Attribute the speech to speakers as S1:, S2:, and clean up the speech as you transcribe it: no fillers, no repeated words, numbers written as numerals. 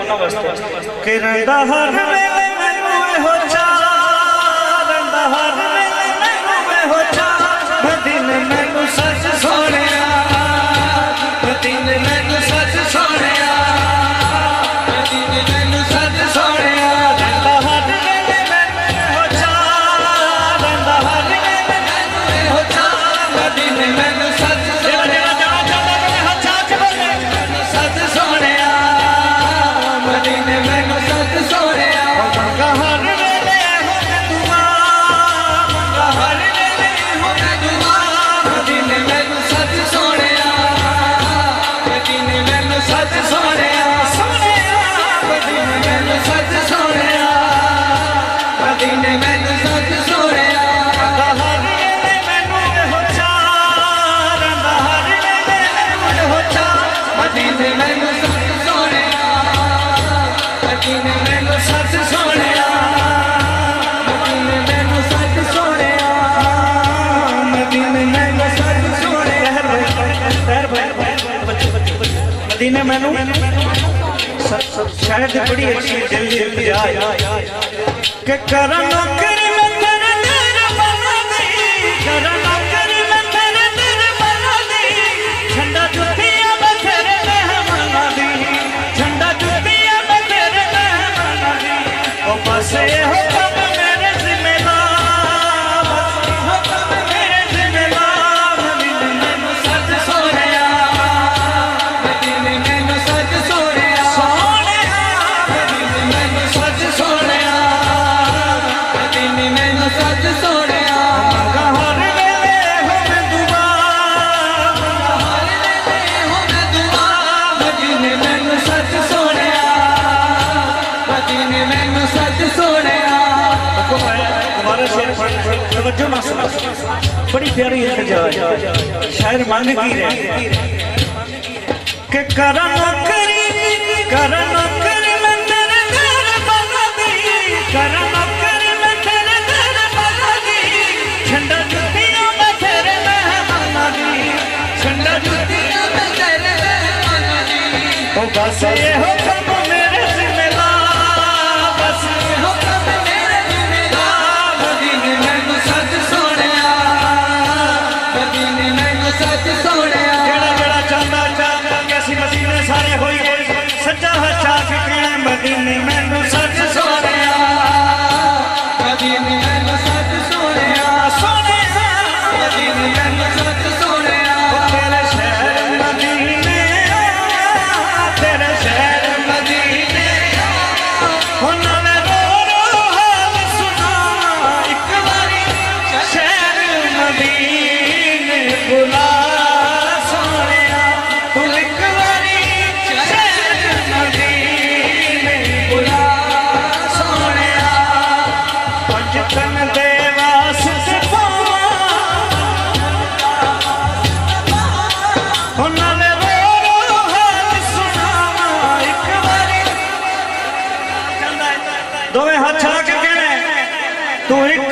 S1: उन्हां वास्ते कि रंदा हर वेले मैनूं हो चा रंदा हर वेले मैनूं हो चा मदीने मैनूं सच सोहणिया मदीने मैनूं सच सोहणिया मदीने मैनूं सच सोहणिया रंदा हर वेले मैनूं हो चा रंदा हर वेले मैनूं हो चा मदीने मैनूं सच सोहणिया मदीने मैनू शायद बड़ी अच्छी दिल की कि करा नौकरी में तेरे दिल बना दी करा नौकरी में तेरे दिल बना दी झंडा जुतियां में तेरे मेहमाना दी झंडा जुतियां में तेरे मेहमाना दी ओ बस ये हो कम मेरे जिम्मेदार बस ये हो कम मेरे जिम्मेदार मदीने मैनू सच सोहणिया मदीने मैनू सच सोहणिया सोहणिया मदीने मैनू सच सोहणिया मदीने मैनू सच सोहणिया हर वेले होवे दुआ हर वेले होवे दुआ मदीने मैनू सच सोहणिया मदीने मैनू सच सोहणिया हमारा शेर तवज्जो ना सुनो बड़ी प्यारी इल्तिजा है शायर मांग की रहे कि करा नौकरी में तेरे घर बना दी करा नौकरी में तेरे घर बना दी झंडा जुतियां में तेरे मेहमाना दी झंडा जुतियां में तेरे मेहमाना दी ओ बस ये हो कम मेरे जिम्मेदार बस ये हो कम मेरे जिम्मेदार मदीने मैनू सच सोहणिया मदीने मैनू सच सोहणिया जेड़ा जेड़ा चाहता कि असीं मदीने सारे होई सच्चा हच्चा के कहना मदीने मैनू सच सोहणिया मदीने मैनू सच सोहणिया सोहणिया मदीने मैनू सच सोहणिया तेरे शहर मदीने तेरे शहर मदीने हो नवे रो रो हाल सुना एक बारी शहर मदीने बुला सोहणिया तू एक बारी शहर मदीने बुला सोहणिया पंजतन दे वास्ते पावां हो नवे रो रो हाल सुनावा एक बारी दोवें हाथ चला के कहना तू एक